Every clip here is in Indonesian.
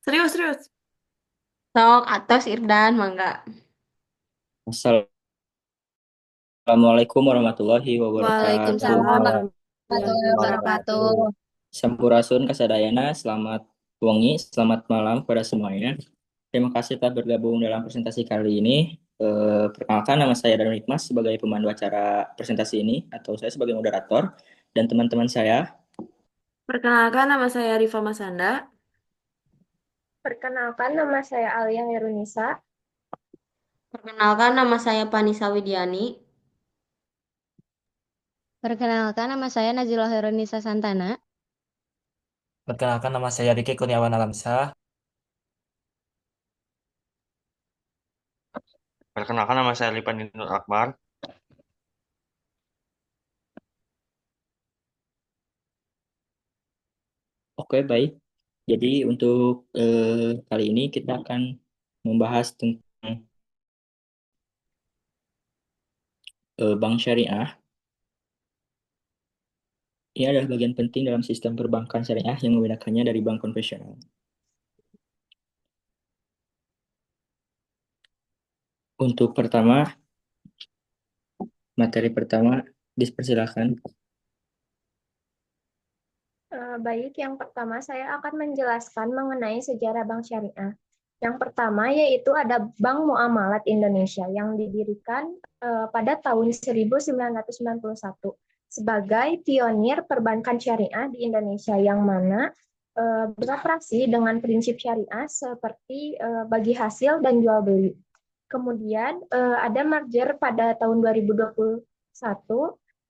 Serius, serius. Sok atau Irdan mangga. Assalamualaikum warahmatullahi wabarakatuh. Waalaikumsalam Waalaikumsalam warahmatullahi warahmatullahi wabarakatuh. wabarakatuh. Sampurasun kasadayana, selamat wengi, selamat malam kepada semuanya. Terima kasih telah bergabung dalam presentasi kali ini. Perkenalkan, nama saya Darul Hikmas sebagai pemandu acara presentasi ini, atau saya sebagai moderator, dan teman-teman saya. Perkenalkan, nama saya Rifa Masanda. Perkenalkan, nama saya Alia Herunisa. Perkenalkan nama saya Panisa Widiani. Perkenalkan, nama saya Nazila Heronisa Santana. Perkenalkan nama saya Riki Kurniawan Alamsyah. Perkenalkan nama saya Lipan Nur Akbar. Oke, baik. Jadi untuk kali ini kita akan membahas tentang bank syariah. Ini adalah bagian penting dalam sistem perbankan syariah yang membedakannya dari bank konvensional. Untuk materi pertama, dipersilakan. Baik, yang pertama saya akan menjelaskan mengenai sejarah Bank Syariah. Yang pertama yaitu ada Bank Muamalat Indonesia yang didirikan pada tahun 1991 sebagai pionir perbankan syariah di Indonesia yang mana beroperasi dengan prinsip syariah seperti bagi hasil dan jual beli. Kemudian ada merger pada tahun 2021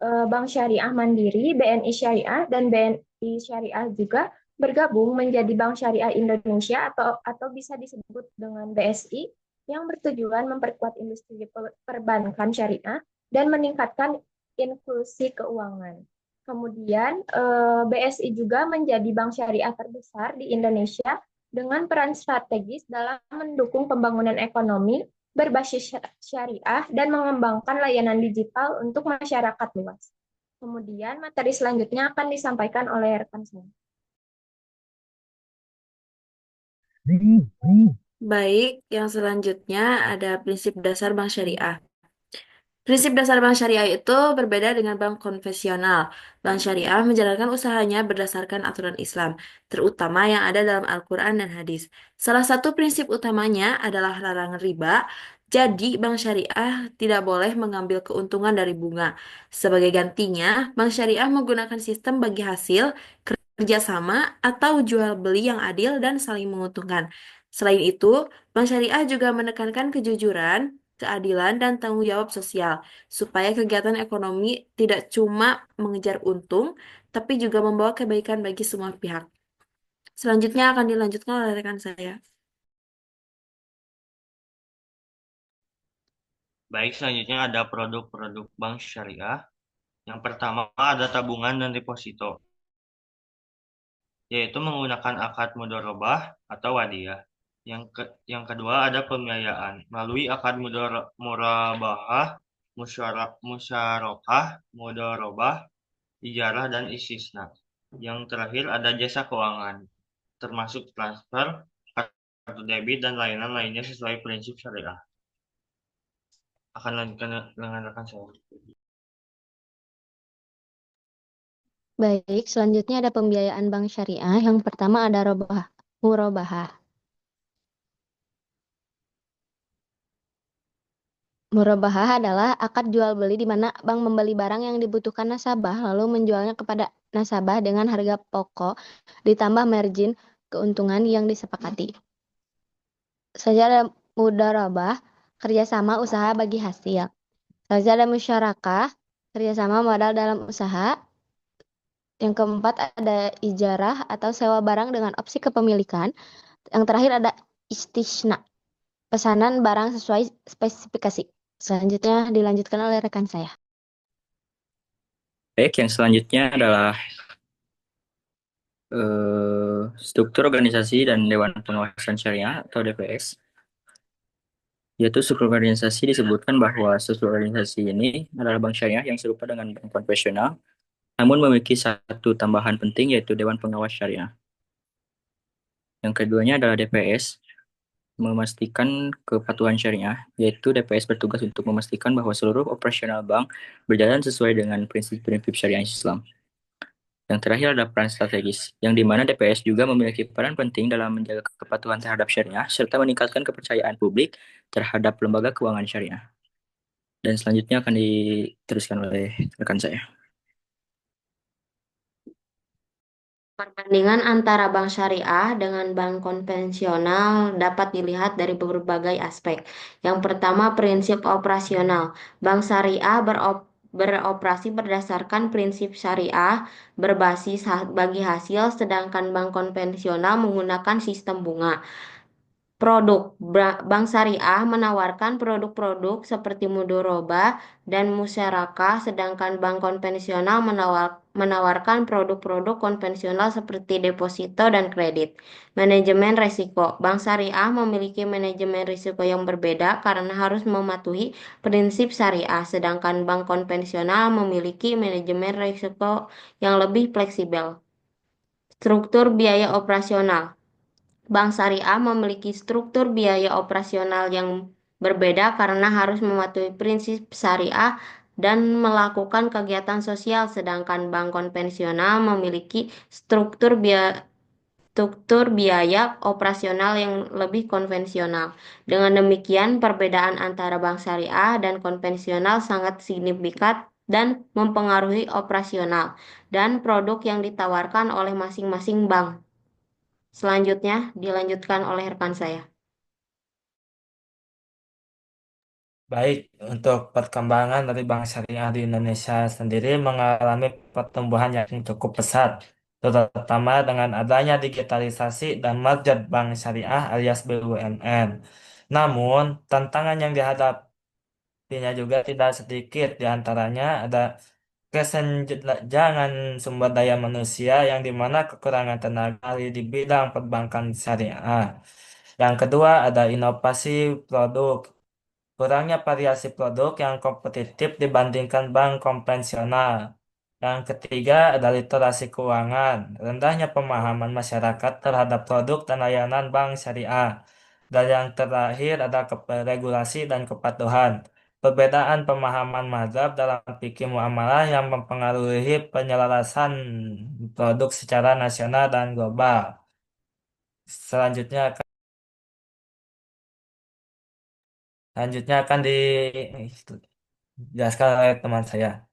Bank Syariah Mandiri, BNI Syariah, dan BNI Syariah juga bergabung menjadi Bank Syariah Indonesia atau bisa disebut dengan BSI yang bertujuan memperkuat industri perbankan syariah dan meningkatkan inklusi keuangan. Kemudian BSI juga menjadi bank syariah terbesar di Indonesia dengan peran strategis dalam mendukung pembangunan ekonomi berbasis syariah dan mengembangkan layanan digital untuk masyarakat luas. Kemudian materi selanjutnya akan disampaikan oleh rekan saya. Baik, yang selanjutnya ada prinsip dasar bank syariah. Prinsip dasar bank syariah itu berbeda dengan bank konvensional. Bank syariah menjalankan usahanya berdasarkan aturan Islam, terutama yang ada dalam Al-Quran dan hadis. Salah satu prinsip utamanya adalah larangan riba, jadi bank syariah tidak boleh mengambil keuntungan dari bunga. Sebagai gantinya, bank syariah menggunakan sistem bagi hasil, kerjasama, atau jual beli yang adil dan saling menguntungkan. Selain itu, bank syariah juga menekankan kejujuran, keadilan, dan tanggung jawab sosial, supaya kegiatan ekonomi tidak cuma mengejar untung, tapi juga membawa kebaikan bagi semua pihak. Selanjutnya akan dilanjutkan oleh rekan saya. Baik, selanjutnya ada produk-produk bank syariah. Yang pertama ada tabungan dan deposito, yaitu menggunakan akad mudharabah atau wadiyah. Yang kedua ada pembiayaan melalui akad murabahah, musyarakah, mudharabah, ijarah, dan istisna. Yang terakhir ada jasa keuangan, termasuk transfer, kartu debit, dan layanan lainnya sesuai prinsip syariah. Akan lanjutkan dengan rekan saya. Baik, selanjutnya ada pembiayaan bank syariah. Yang pertama ada murabahah. Murabahah adalah akad jual beli di mana bank membeli barang yang dibutuhkan nasabah lalu menjualnya kepada nasabah dengan harga pokok ditambah margin keuntungan yang disepakati. Selanjutnya ada mudharabah, kerjasama usaha bagi hasil. Selanjutnya ada musyarakah, kerjasama modal dalam usaha. Yang keempat ada ijarah atau sewa barang dengan opsi kepemilikan. Yang terakhir ada istisna, pesanan barang sesuai spesifikasi. Selanjutnya dilanjutkan oleh rekan saya. Baik, yang selanjutnya adalah struktur organisasi dan Dewan Pengawasan Syariah atau DPS. Yaitu struktur organisasi disebutkan bahwa struktur organisasi ini adalah bank syariah yang serupa dengan bank konvensional, namun memiliki satu tambahan penting yaitu Dewan Pengawas Syariah. Yang keduanya adalah DPS, memastikan kepatuhan syariah, yaitu DPS bertugas untuk memastikan bahwa seluruh operasional bank berjalan sesuai dengan prinsip-prinsip syariah Islam. Yang terakhir adalah peran strategis, yang dimana DPS juga memiliki peran penting dalam menjaga kepatuhan terhadap syariah, serta meningkatkan kepercayaan publik terhadap lembaga keuangan syariah. Dan selanjutnya akan diteruskan oleh rekan saya. Perbandingan antara bank syariah dengan bank konvensional dapat dilihat dari berbagai aspek. Yang pertama, prinsip operasional. Bank syariah beroperasi berdasarkan prinsip syariah berbasis bagi hasil, sedangkan bank konvensional menggunakan sistem bunga. Produk bank syariah menawarkan produk-produk seperti mudoroba dan musyarakah, sedangkan bank konvensional menawarkan produk-produk konvensional seperti deposito dan kredit. Manajemen risiko. Bank syariah memiliki manajemen risiko yang berbeda karena harus mematuhi prinsip syariah, sedangkan bank konvensional memiliki manajemen risiko yang lebih fleksibel. Struktur biaya operasional. Bank syariah memiliki struktur biaya operasional yang berbeda karena harus mematuhi prinsip syariah dan melakukan kegiatan sosial, sedangkan bank konvensional memiliki struktur biaya operasional yang lebih konvensional. Dengan demikian, perbedaan antara bank syariah dan konvensional sangat signifikan dan mempengaruhi operasional dan produk yang ditawarkan oleh masing-masing bank. Selanjutnya dilanjutkan oleh rekan saya. Baik, untuk perkembangan dari bank syariah di Indonesia sendiri mengalami pertumbuhan yang cukup pesat, terutama dengan adanya digitalisasi dan merger bank syariah alias BUMN. Namun, tantangan yang dihadapinya juga tidak sedikit, di antaranya ada kesenjangan sumber daya manusia yang dimana kekurangan tenaga ahli di bidang perbankan syariah. Yang kedua ada inovasi produk. Kurangnya variasi produk yang kompetitif dibandingkan bank konvensional. Yang ketiga ada literasi keuangan, rendahnya pemahaman masyarakat terhadap produk dan layanan bank syariah. Dan yang terakhir ada regulasi dan kepatuhan. Perbedaan pemahaman mazhab dalam fikih muamalah yang mempengaruhi penyelarasan produk secara nasional dan global. Selanjutnya akan dijelaskan oleh teman saya.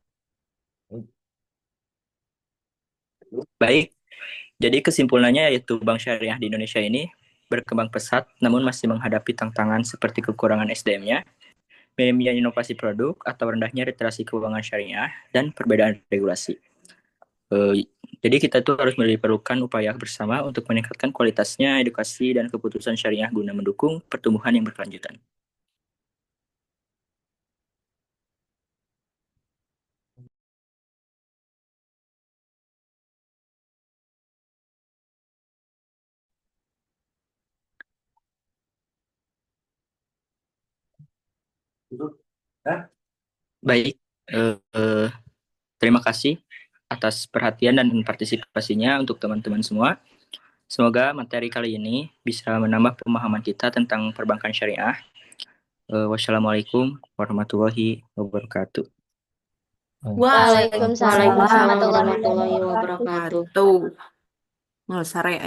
Baik, jadi kesimpulannya yaitu bank syariah di Indonesia ini berkembang pesat, namun masih menghadapi tantangan seperti kekurangan SDM-nya, minimnya inovasi produk, atau rendahnya literasi keuangan syariah, dan perbedaan regulasi. Jadi kita tuh harus diperlukan upaya bersama untuk meningkatkan kualitasnya, edukasi, dan keputusan syariah guna mendukung pertumbuhan yang berkelanjutan. Baik, terima kasih atas perhatian dan partisipasinya untuk teman-teman semua. Semoga materi kali ini bisa menambah pemahaman kita tentang perbankan syariah. Wassalamualaikum warahmatullahi wabarakatuh. Waalaikumsalam Waalaikumsalam warahmatullahi warahmatullahi wabarakatuh. wabarakatuh. Tuh, nggak sare.